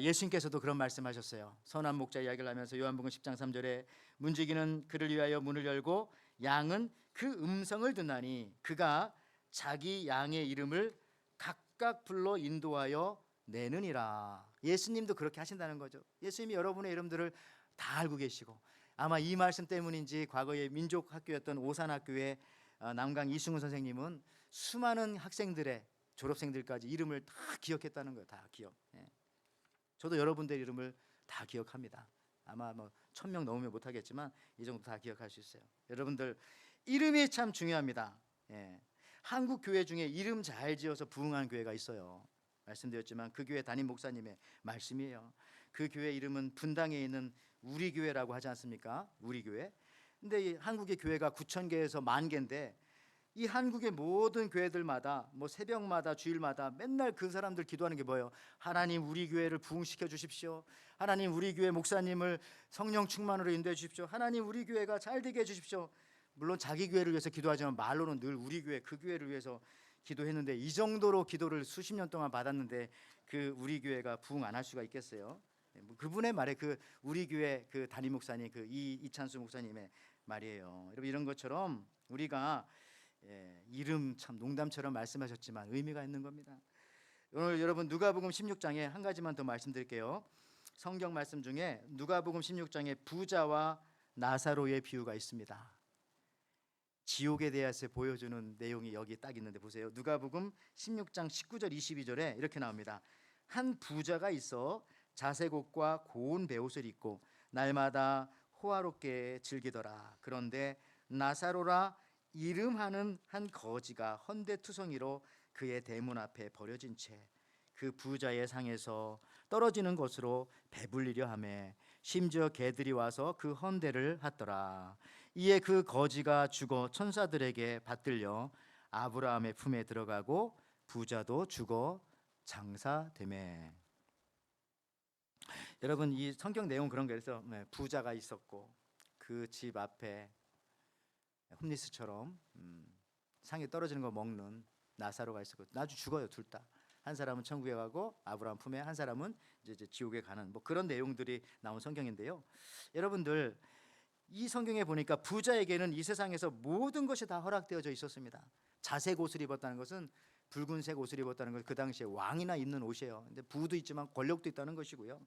예수님께서도 그런 말씀하셨어요. 선한 목자 이야기를 하면서 요한복음 10장 3절에 문지기는 그를 위하여 문을 열고 양은 그 음성을 듣나니 그가 자기 양의 이름을 각각 불러 인도하여 내느니라. 예수님도 그렇게 하신다는 거죠. 예수님이 여러분의 이름들을 다 알고 계시고 아마 이 말씀 때문인지 과거에 민족학교였던 오산학교의 남강 이승훈 선생님은 수많은 학생들의 졸업생들까지 이름을 다 기억했다는 거예요. 다 기억. 저도 여러분들 이름을 다 기억합니다. 아마 뭐 1000명 넘으면 못하겠지만 이 정도 다 기억할 수 있어요. 여러분들 이름이 참 중요합니다. 한국 교회 중에 이름 잘 지어서 부흥한 교회가 있어요. 말씀드렸지만 그 교회 담임 목사님의 말씀이에요. 그 교회 이름은 분당에 있는 우리 교회라고 하지 않습니까? 우리 교회. 근데 이 한국의 교회가 9,000개에서 10,000개인데 이 한국의 모든 교회들마다 뭐 새벽마다 주일마다 맨날 그 사람들 기도하는 게 뭐예요? 하나님 우리 교회를 부흥시켜 주십시오. 하나님 우리 교회 목사님을 성령 충만으로 인도해 주십시오. 하나님 우리 교회가 잘 되게 해 주십시오. 물론 자기 교회를 위해서 기도하지만 말로는 늘 우리 교회 그 교회를 위해서 기도했는데 이 정도로 기도를 수십 년 동안 받았는데 그 우리 교회가 부흥 안 할 수가 있겠어요? 그분의 말에 그 우리 교회 그 담임 목사님 그 이찬수 목사님의 말이에요. 여러분 이런 것처럼 우리가 이름 참 농담처럼 말씀하셨지만 의미가 있는 겁니다. 오늘 여러분 누가복음 16장에 한 가지만 더 말씀드릴게요. 성경 말씀 중에 누가복음 16장에 부자와 나사로의 비유가 있습니다. 지옥에 대해서 보여주는 내용이 여기 딱 있는데 보세요. 누가복음 16장 19절 22절에 이렇게 나옵니다. 한 부자가 있어 자색 옷과 고운 베옷을 입고 날마다 호화롭게 즐기더라. 그런데 나사로라 이름하는 한 거지가 헌데투성이로 그의 대문 앞에 버려진 채 그 부자의 상에서 떨어지는 것으로 배불리려 하매 심지어 개들이 와서 그 헌데를 핫더라. 이에 그 거지가 죽어 천사들에게 받들려 아브라함의 품에 들어가고 부자도 죽어 장사되매. 여러분, 이 성경 내용 그런 거에서 부자가 있었고 그 집 앞에 홈리스처럼 상에 떨어지는 거 먹는 나사로가 있었고 나중에 죽어요. 둘 다. 한 사람은 천국에 가고 아브라함 품에, 한 사람은 이제 지옥에 가는 뭐 그런 내용들이 나온 성경인데요. 여러분들, 이 성경에 보니까 부자에게는 이 세상에서 모든 것이 다 허락되어져 있었습니다. 자색 옷을 입었다는 것은, 붉은색 옷을 입었다는 것은 그 당시에 왕이나 입는 옷이에요. 근데 부도 있지만 권력도 있다는 것이고요.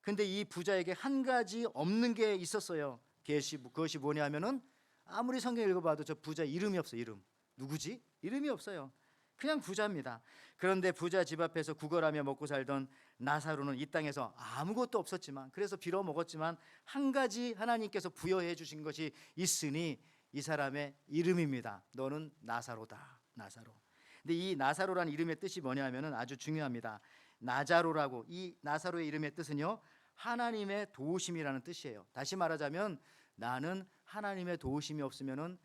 근데 이 부자에게 한 가지 없는 게 있었어요. 그것이 뭐냐면은, 아무리 성경 읽어봐도 저 부자 이름이 없어요. 이름. 누구지? 이름이 없어요. 그냥 부자입니다. 그런데 부자 집 앞에서 구걸하며 먹고 살던 나사로는 이 땅에서 아무것도 없었지만, 그래서 빌어 먹었지만 한 가지 하나님께서 부여해 주신 것이 있으니 이 사람의 이름입니다. 너는 나사로다. 나사로. 근데 이 나사로라는 이름의 뜻이 뭐냐면은 아주 중요합니다. 나자로라고, 이 나사로의 이름의 뜻은요, 하나님의 도우심이라는 뜻이에요. 다시 말하자면 나는 하나님의 도우심이 없으면은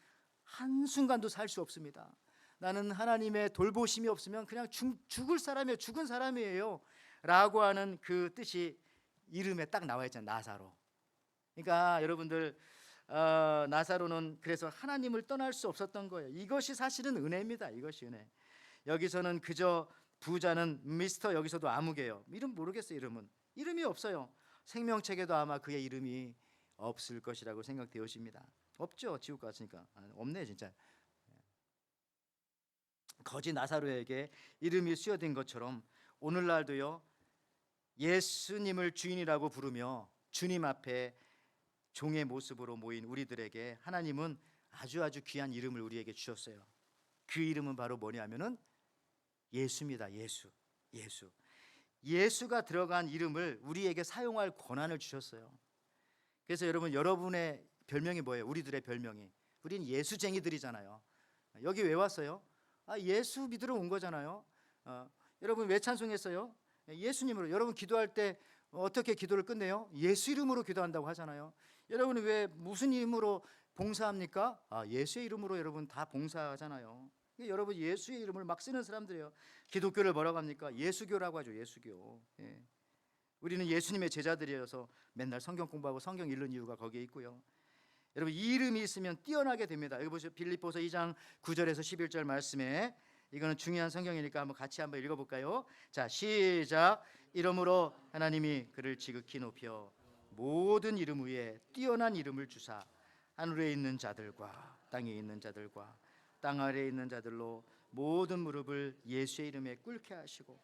한순간도 살 수 없습니다. 나는 하나님의 돌보심이 없으면 그냥 죽을 사람이에요. 죽은 사람이에요 라고 하는 그 뜻이 이름에 딱 나와 있잖아요. 나사로. 그러니까 여러분들, 나사로는 그래서 하나님을 떠날 수 없었던 거예요. 이것이 사실은 은혜입니다. 이것이 은혜. 여기서는 그저 부자는 미스터, 여기서도 아무개요. 이름 모르겠어요. 이름이 없어요. 생명책에도 아마 그의 이름이 없을 것이라고 생각되어집니다. 없죠. 지옥 갔으니까. 없네 진짜. 거지 나사로에게 이름이 수여된 것처럼 오늘날도요, 예수님을 주인이라고 부르며 주님 앞에 종의 모습으로 모인 우리들에게 하나님은 아주 귀한 이름을 우리에게 주셨어요. 그 이름은 바로 뭐냐면은 예수입니다. 예수가 들어간 이름을 우리에게 사용할 권한을 주셨어요. 그래서 여러분의 별명이 뭐예요? 우리들의 별명이, 우리는 예수쟁이들이잖아요. 여기 왜 왔어요? 예수 믿으러 온 거잖아요. 여러분 왜 찬송했어요? 예수님으로. 여러분 기도할 때 어떻게 기도를 끝내요? 예수 이름으로 기도한다고 하잖아요. 여러분이 왜 무슨 이름으로 봉사합니까? 예수의 이름으로 여러분 다 봉사하잖아요. 여러분 예수의 이름을 막 쓰는 사람들이에요. 기독교를 뭐라고 합니까? 예수교라고 하죠. 예수교. 우리는 예수님의 제자들이어서 맨날 성경 공부하고 성경 읽는 이유가 거기에 있고요. 여러분 이 이름이 있으면 뛰어나게 됩니다. 여기 보세요. 빌립보서 2장 9절에서 11절 말씀에, 이거는 중요한 성경이니까 한번 같이 한번 읽어볼까요? 자, 시작. 이러므로 하나님이 그를 지극히 높여 모든 이름 위에 뛰어난 이름을 주사 하늘에 있는 자들과 땅에 있는 자들과 땅 아래에 있는 자들로 모든 무릎을 예수의 이름에 꿇게 하시고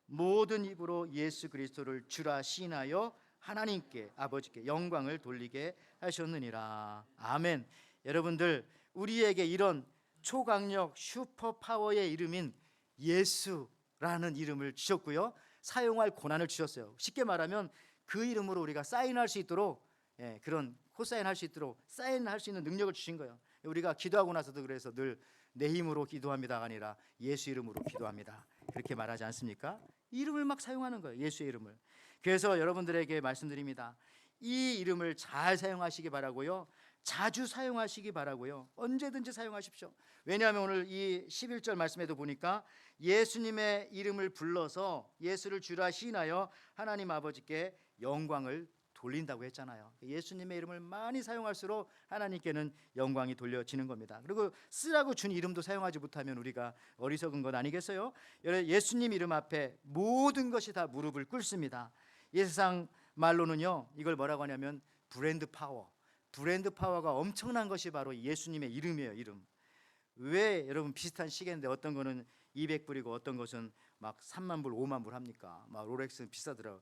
모든 입으로 예수 그리스도를 주라 시인하여 하나님께 아버지께 영광을 돌리게 하셨느니라. 아멘. 여러분들, 우리에게 이런 초강력 슈퍼파워의 이름인 예수라는 이름을 주셨고요, 사용할 권한을 주셨어요. 쉽게 말하면 그 이름으로 우리가 사인할 수 있도록, 그런 코사인할 수 있도록 사인할 수 있는 능력을 주신 거예요. 우리가 기도하고 나서도 그래서 늘 내 힘으로 기도합니다가 아니라 예수 이름으로 기도합니다, 그렇게 말하지 않습니까? 이름을 막 사용하는 거예요. 예수의 이름을. 그래서 여러분들에게 말씀드립니다. 이 이름을 잘 사용하시기 바라고요, 자주 사용하시기 바라고요, 언제든지 사용하십시오. 왜냐하면 오늘 이 11절 말씀에도 보니까 예수님의 이름을 불러서 예수를 주라 시인하여 하나님 아버지께 영광을 돌린다고 했잖아요. 예수님의 이름을 많이 사용할수록 하나님께는 영광이 돌려지는 겁니다. 그리고 쓰라고 준 이름도 사용하지 못하면 우리가 어리석은 것 아니겠어요? 예수님 이름 앞에 모든 것이 다 무릎을 꿇습니다. 이 세상 말로는요, 이걸 뭐라고 하냐면 브랜드 파워. 브랜드 파워가 엄청난 것이 바로 예수님의 이름이에요. 이름. 왜 여러분 비슷한 시계인데 어떤 거는 200불이고 어떤 것은 막 3만 불, 5만 불 합니까? 막 롤렉스는 비싸더라고요.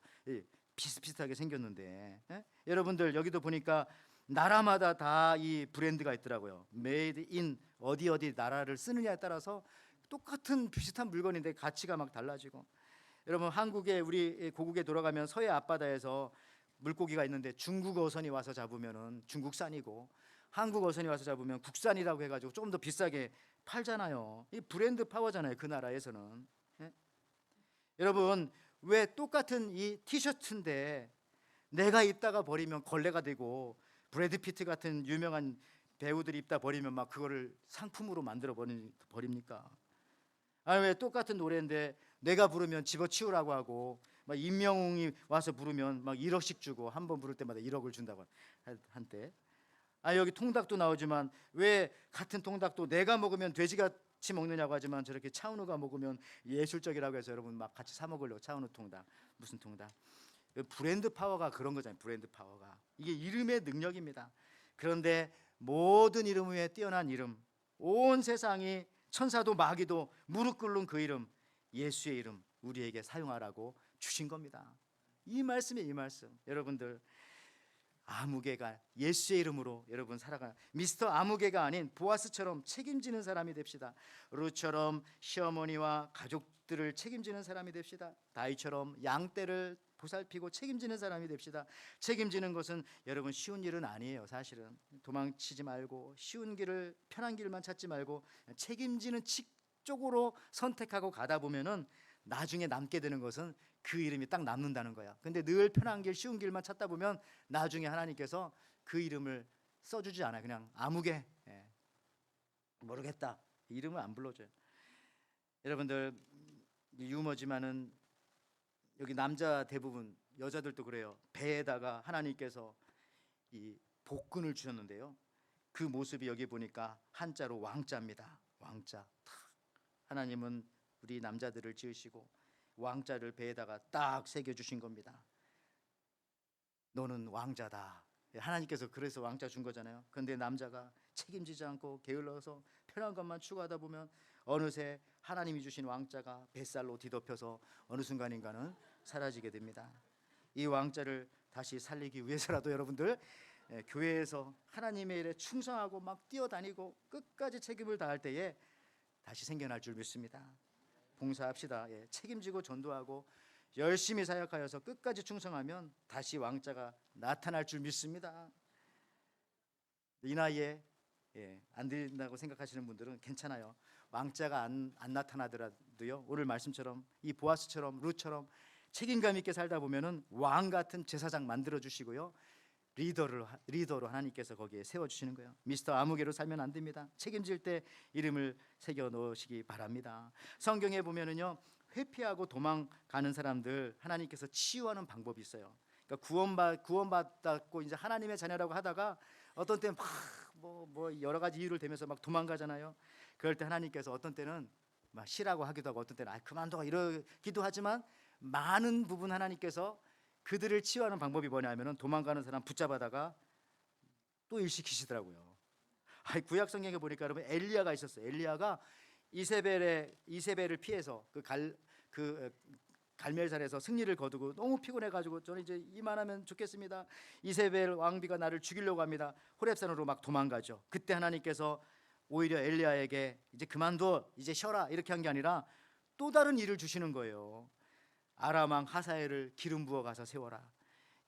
비슷비슷하게 생겼는데, 여러분들 여기도 보니까 나라마다 다 이 브랜드가 있더라고요. 메이드 인 어디 나라를 쓰느냐에 따라서 똑같은 비슷한 물건인데 가치가 막 달라지고, 여러분 한국에 우리 고국에 돌아가면 서해 앞바다에서 물고기가 있는데 중국 어선이 와서 잡으면은 중국산이고 한국 어선이 와서 잡으면 국산이라고 해가지고 조금 더 비싸게 팔잖아요. 이 브랜드 파워잖아요. 그 나라에서는. 여러분 왜 똑같은 이 티셔츠인데 내가 입다가 버리면 걸레가 되고 브래드 피트 같은 유명한 배우들이 입다 버리면 막 그거를 상품으로 만들어 버립니까? 아니 왜 똑같은 노래인데 내가 부르면 집어치우라고 하고 막 임영웅이 와서 부르면 막 1억씩 주고 한 번 부를 때마다 1억을 준다고 한때. 아 여기 통닭도 나오지만 왜 같은 통닭도 내가 먹으면 돼지같이 먹느냐고 하지만 저렇게 차은우가 먹으면 예술적이라고 해서 여러분 막 같이 사 먹으려고 차은우 통닭 무슨 통닭. 브랜드 파워가 그런 거잖아요. 브랜드 파워가 이게 이름의 능력입니다. 그런데 모든 이름 위에 뛰어난 이름, 온 세상이 천사도 마귀도 무릎 꿇는 그 이름, 예수의 이름 우리에게 사용하라고 주신 겁니다. 이 말씀에 이 말씀. 여러분들 아무개가 예수의 이름으로 여러분 살아가 미스터 아무개가 아닌 보아스처럼 책임지는 사람이 됩시다. 룻처럼 시어머니와 가족들을 책임지는 사람이 됩시다. 다윗처럼 양떼를 보살피고 책임지는 사람이 됩시다. 책임지는 것은 여러분 쉬운 일은 아니에요. 사실은 도망치지 말고 쉬운 길을 편한 길만 찾지 말고 책임지는 쪽으로 선택하고 가다 보면은 나중에 남게 되는 것은 그 이름이 딱 남는다는 거야. 근데 늘 편한 길 쉬운 길만 찾다 보면 나중에 하나님께서 그 이름을 써주지 않아요. 그냥 아무개 모르겠다 이름을 안 불러줘요. 여러분들 유머지만은 여기 남자 대부분 여자들도 그래요. 배에다가 하나님께서 이 복근을 주셨는데요. 그 모습이 여기 보니까 한자로 왕자입니다. 왕자. 하나님은 우리 남자들을 지으시고 왕자를 배에다가 딱 새겨 주신 겁니다. 너는 왕자다. 하나님께서 그래서 왕자 준 거잖아요. 그런데 남자가 책임지지 않고 게을러서 편한 것만 추구하다 보면 어느새 하나님이 주신 왕자가 뱃살로 뒤덮여서 어느 순간인가는 사라지게 됩니다. 이 왕자를 다시 살리기 위해서라도 여러분들 교회에서 하나님의 일에 충성하고 막 뛰어다니고 끝까지 책임을 다할 때에 다시 생겨날 줄 믿습니다. 봉사합시다. 책임지고 전도하고 열심히 사역하여서 끝까지 충성하면 다시 왕자가 나타날 줄 믿습니다. 이 나이에 안 된다고 생각하시는 분들은 괜찮아요. 왕자가 안 나타나더라도요, 오늘 말씀처럼 이 보아스처럼 룻처럼 책임감 있게 살다 보면은 왕 같은 제사장 만들어 주시고요, 리더로 하나님께서 거기에 세워 주시는 거예요. 미스터 아무개로 살면 안 됩니다. 책임질 때 이름을 새겨 놓으시기 바랍니다. 성경에 보면은요, 회피하고 도망가는 사람들 하나님께서 치유하는 방법이 있어요. 그러니까 구원받았고 이제 하나님의 자녀라고 하다가 어떤 때는 뭐 여러 가지 이유를 대면서 막 도망가잖아요. 그럴 때 하나님께서 어떤 때는 막 쉬라고 하기도 하고 어떤 때는 그만둬 이러기도 하지만 많은 부분 하나님께서 그들을 치유하는 방법이 뭐냐면은 도망가는 사람 붙잡아다가 또 일시키시더라고요. 구약 성경에 보니까 여러분 엘리야가 있었어요. 엘리야가 이세벨을 피해서 갈멜산에서 승리를 거두고 너무 피곤해가지고 저는 이제 이만하면 죽겠습니다. 이세벨 왕비가 나를 죽이려고 합니다. 호렙산으로 막 도망가죠. 그때 하나님께서 오히려 엘리야에게 이제 그만둬, 이제 쉬어라 이렇게 한 게 아니라 또 다른 일을 주시는 거예요. 아람 왕 하사엘을 기름 부어 가서 세워라.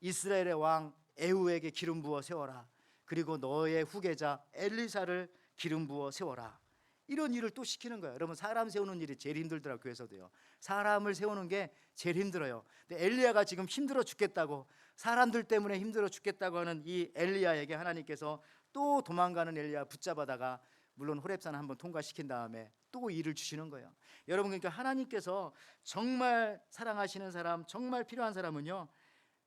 이스라엘의 왕 에후에게 기름 부어 세워라. 그리고 너의 후계자 엘리사를 기름 부어 세워라. 이런 일을 또 시키는 거예요. 여러분 사람 세우는 일이 제일 힘들더라고요. 교회에서도요. 사람을 세우는 게 제일 힘들어요. 근데 엘리야가 지금 힘들어 죽겠다고, 사람들 때문에 힘들어 죽겠다고 하는 이 엘리야에게 하나님께서 또 도망가는 엘리야 붙잡아다가 물론 호렙산 한번 통과시킨 다음에 또 일을 주시는 거예요. 여러분 그러니까 하나님께서 정말 사랑하시는 사람, 정말 필요한 사람은요,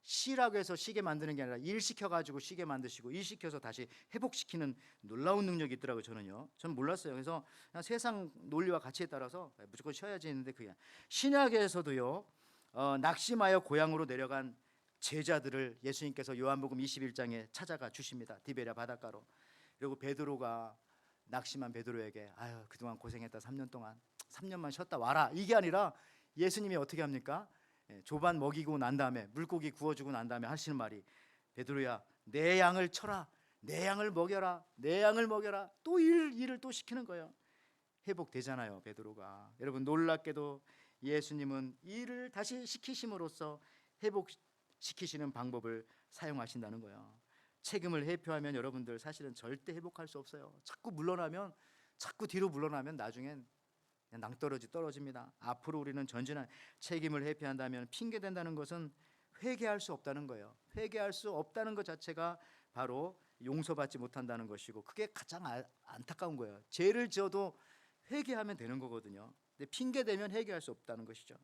쉬라고 해서 쉬게 만드는 게 아니라 일 시켜가지고 쉬게 만드시고 일 시켜서 다시 회복시키는 놀라운 능력이 있더라고요. 저는 몰랐어요. 그래서 그냥 세상 논리와 가치에 따라서 무조건 쉬어야지 했는데 그게 신약에서도요, 낙심하여 고향으로 내려간 제자들을 예수님께서 요한복음 21장에 찾아가 주십니다. 디베랴 바닷가로. 그리고 베드로가 낙심한 베드로에게 그동안 고생했다 3년 동안 3년만 쉬었다 와라 이게 아니라 예수님이 어떻게 합니까? 조반 먹이고 난 다음에 물고기 구워주고 난 다음에 하시는 말이 베드로야 내 양을 쳐라, 내 양을 먹여라, 내 양을 먹여라. 또 일을 또 시키는 거예요. 회복되잖아요 베드로가. 여러분 놀랍게도 예수님은 일을 다시 시키심으로써 회복시키시는 방법을 사용하신다는 거예요. 책임을 회피하면 여러분들 사실은 절대 회복할 수 없어요. 자꾸 뒤로 물러나면 나중엔 낭떠러지 떨어집니다. 앞으로 우리는 전진한 책임을 회피한다면 핑계댄다는 것은 회개할 수 없다는 거예요. 회개할 수 없다는 것 자체가 바로 용서받지 못한다는 것이고 그게 가장 안타까운 거예요. 죄를 지어도 회개하면 되는 거거든요. 근데 핑계 대면 해결할 수 없다는 것이죠.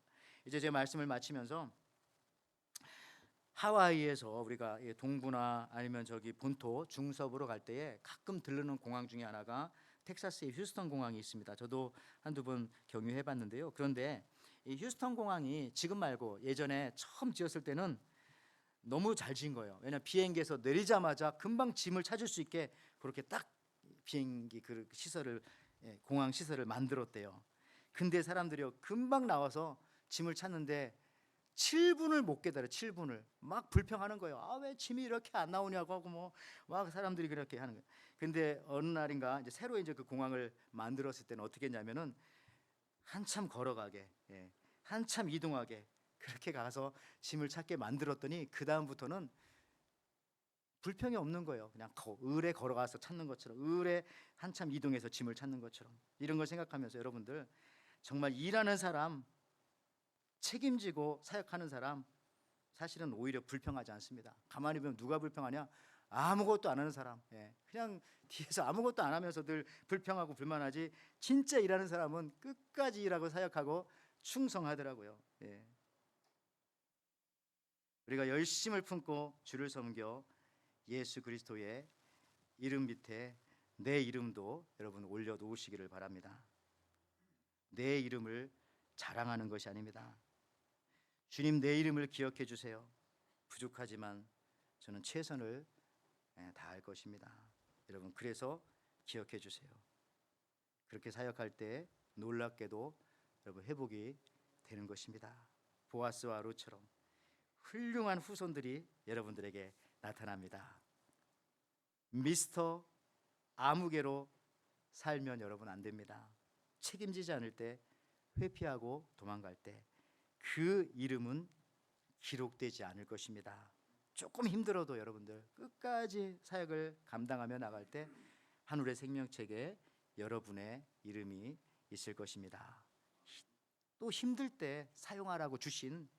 이제 제 말씀을 마치면서 하와이에서 우리가 동부나 아니면 저기 본토 중서부로 갈 때에 가끔 들르는 공항 중에 하나가 텍사스의 휴스턴 공항이 있습니다. 저도 한두 번 경유해 봤는데요. 그런데 이 휴스턴 공항이 지금 말고 예전에 처음 지었을 때는 너무 잘 지은 거예요. 왜냐하면 비행기에서 내리자마자 금방 짐을 찾을 수 있게 그렇게 딱 비행기 그 시설을, 공항 시설을 만들었대요. 근데 사람들이 금방 나와서 짐을 찾는데 7분을 못 기다려. 7분을 막 불평하는 거예요. 아, 왜 짐이 이렇게 안 나오냐고 하고 뭐 막 사람들이 그렇게 하는 거예요. 근데 어느 날인가 이제 새로 이제 그 공항을 만들었을 때는 어떻게 했냐면은 한참 걸어가게, 한참 이동하게 그렇게 가서 짐을 찾게 만들었더니 그 다음부터는 불평이 없는 거예요. 그냥 을에 걸어가서 찾는 것처럼, 을에 한참 이동해서 짐을 찾는 것처럼. 이런 걸 생각하면서 여러분들 정말 일하는 사람, 책임지고 사역하는 사람 사실은 오히려 불평하지 않습니다. 가만히 보면 누가 불평하냐? 아무것도 안 하는 사람, 그냥 뒤에서 아무것도 안 하면서 늘 불평하고 불만하지, 진짜 일하는 사람은 끝까지 일하고 사역하고 충성하더라고요. 우리가 열심을 품고 주를 섬겨 예수 그리스도의 이름 밑에 내 이름도 여러분 올려놓으시기를 바랍니다. 내 이름을 자랑하는 것이 아닙니다. 주님, 내 이름을 기억해 주세요. 부족하지만 저는 최선을 다할 것입니다. 여러분, 그래서 기억해 주세요. 그렇게 사역할 때 놀랍게도 여러분 회복이 되는 것입니다. 보아스와 룻처럼 훌륭한 후손들이 여러분들에게 나타납니다. 미스터 아무개로 살면 여러분 안 됩니다. 책임지지 않을 때, 회피하고 도망갈 때 그 이름은 기록되지 않을 것입니다. 조금 힘들어도 여러분들 끝까지 사역을 감당하며 나갈 때 하늘의 생명책에 여러분의 이름이 있을 것입니다. 또 힘들 때 사용하라고 주신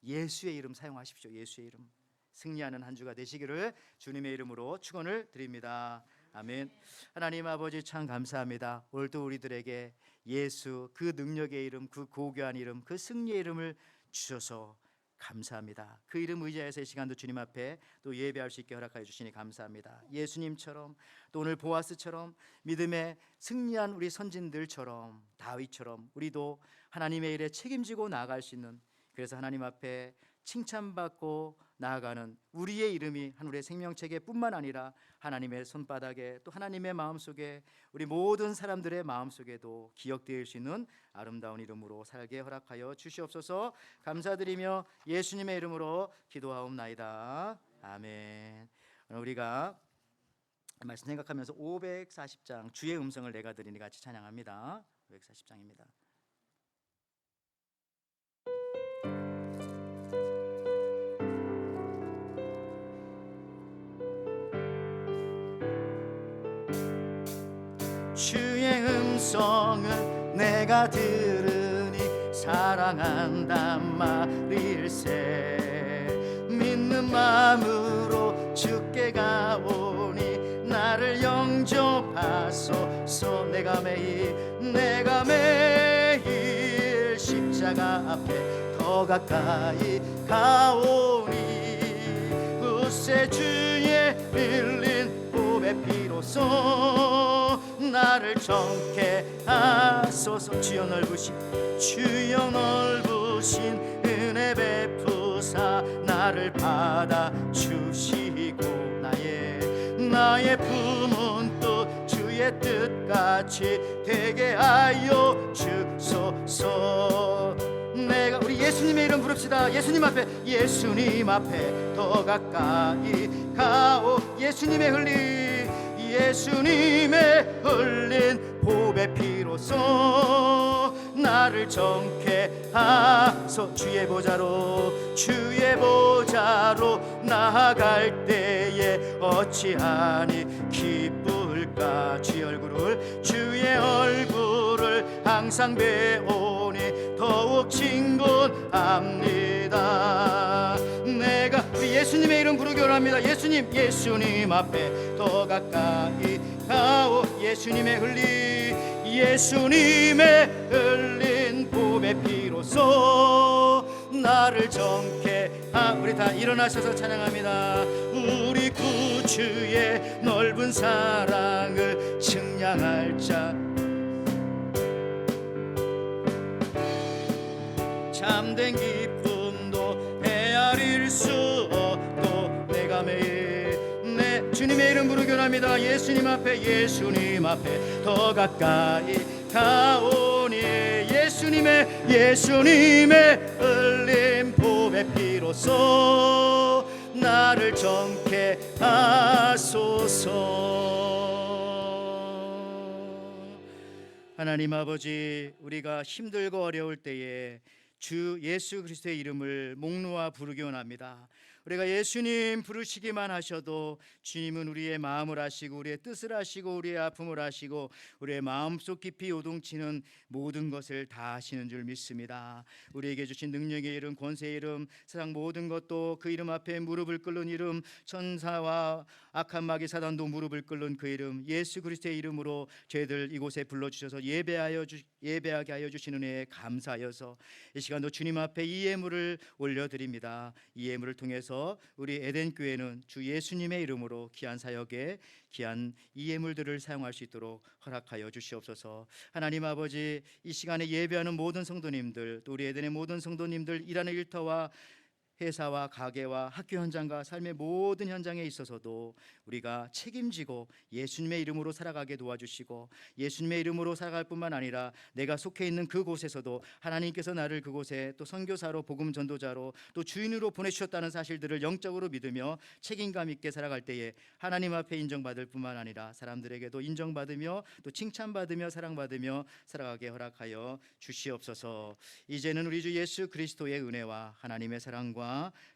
예수의 이름 사용하십시오. 예수의 이름. 승리하는 한 주가 되시기를 주님의 이름으로 축원을 드립니다. 아멘. 하나님 아버지, 참 감사합니다. 오늘도 우리들에게 예수, 그 능력의 이름, 그 고귀한 이름, 그 승리의 이름을 주셔서 감사합니다. 그 이름 의지해서 이 시간도 주님 앞에 또 예배할 수 있게 허락하여 주시니 감사합니다. 예수님처럼, 또 오늘 보아스처럼, 믿음의 승리한 우리 선진들처럼, 다윗처럼 우리도 하나님의 일에 책임지고 나아갈 수 있는, 그래서 하나님 앞에 칭찬받고 나아가는 우리의 이름이 하늘의 생명책에 뿐만 아니라 하나님의 손바닥에, 또 하나님의 마음속에, 우리 모든 사람들의 마음속에도 기억될 수 있는 아름다운 이름으로 살게 허락하여 주시옵소서. 감사드리며 예수님의 이름으로 기도하옵나이다. 아멘. 우리가 말씀 생각하면서 540장 주의 음성을 내가 들으니 같이 찬양합니다. 540장입니다. 주의 음성을 내가 들으니 사랑한단 말일세. 믿는 마음으로 주께 가오니 나를 영접하소서. 내가 매일 십자가 앞에 더 가까이 가오니 그새 주의 흘린 보배 피로써 나를 정케 하소서. 주여 넓으신 은혜 베푸사 나를 받아주시고 나의 품은 뜻 주의 뜻같이 되게 하여 주소서. 내가 우리 예수님의 이름 부릅시다. 예수님 앞에 더 가까이 가오. 예수님의 흘린 보배 피로써 나를 정케 하소. 주의 보좌로 나아갈 때에 어찌하니 기쁠까. 주의 얼굴을 항상 배우니 더욱 친근합니다. 내가 우리 예수님의 이름 부르기 원합니다. 예수님 앞에 더 가까이 가오. 예수님의 예수님의 흘린 보배 피로써 나를 정케 우리 다 일어나셔서 찬양합니다. 우리 구주의 넓은 사랑을 측량할 자 참된 기쁨도 헤아릴 수 없고 내가 매일 내 주님의 이름 부르기원합니다. 예수님 앞에 더 가까이 가오니 예수님의 흘린 보배 피로써 나를 정케 하소서. 하나님 아버지, 우리가 힘들고 어려울 때에 주 예수 그리스도의 이름을 목 놓아 부르기 원합니다. 우리가 예수님 부르시기만 하셔도 주님은 우리의 마음을 아시고 우리의 뜻을 아시고 우리의 아픔을 아시고 우리의 마음속 깊이 요동치는 모든 것을 다 아시는 줄 믿습니다. 우리에게 주신 능력의 이름, 권세의 이름, 세상 모든 것도 그 이름 앞에 무릎을 꿇는 이름, 천사와 악한 마귀 사단도 무릎을 꿇는 그 이름, 예수 그리스도의 이름으로 저희들 이곳에 불러주셔서 예배하게 하여 주신 은혜에 감사하여서 이 시간도 주님 앞에 이 예물을 올려드립니다. 이 예물을 통해서 우리 에덴교회는 주 예수님의 이름으로 귀한 사역에 귀한 이 예물들을 사용할 수 있도록 허락하여 주시옵소서. 하나님 아버지, 이 시간에 예배하는 모든 성도님들, 또 우리 에덴의 모든 성도님들, 일하는 일터와 회사와 가게와 학교 현장과 삶의 모든 현장에 있어서도 우리가 책임지고 예수님의 이름으로 살아가게 도와주시고 예수님의 이름으로 살아갈 뿐만 아니라 내가 속해 있는 그곳에서도 하나님께서 나를 그곳에 또 선교사로 복음 전도자로 또 주인으로 보내주셨다는 사실들을 영적으로 믿으며 책임감 있게 살아갈 때에 하나님 앞에 인정받을 뿐만 아니라 사람들에게도 인정받으며 또 칭찬받으며 사랑받으며 살아가게 허락하여 주시옵소서. 이제는 우리 주 예수 그리스도의 은혜와 하나님의 사랑과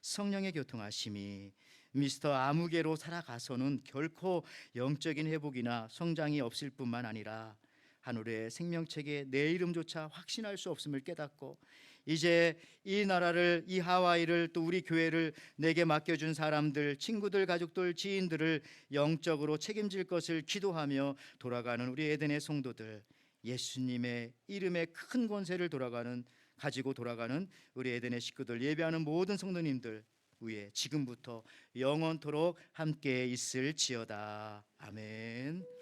성령의 교통하심이 미스터 아무개로 살아가서는 결코 영적인 회복이나 성장이 없을 뿐만 아니라 하늘의 생명책에 내 이름조차 확신할 수 없음을 깨닫고 이제 이 나라를, 이 하와이를, 또 우리 교회를 내게 맡겨준 사람들, 친구들, 가족들, 지인들을 영적으로 책임질 것을 기도하며 돌아가는 우리 에덴의 성도들, 예수님의 이름의 큰 권세를 가지고 돌아가는 우리 에덴의 식구들, 예배하는 모든 성도님들 위에 지금부터 영원토록 함께 있을지어다. 아멘.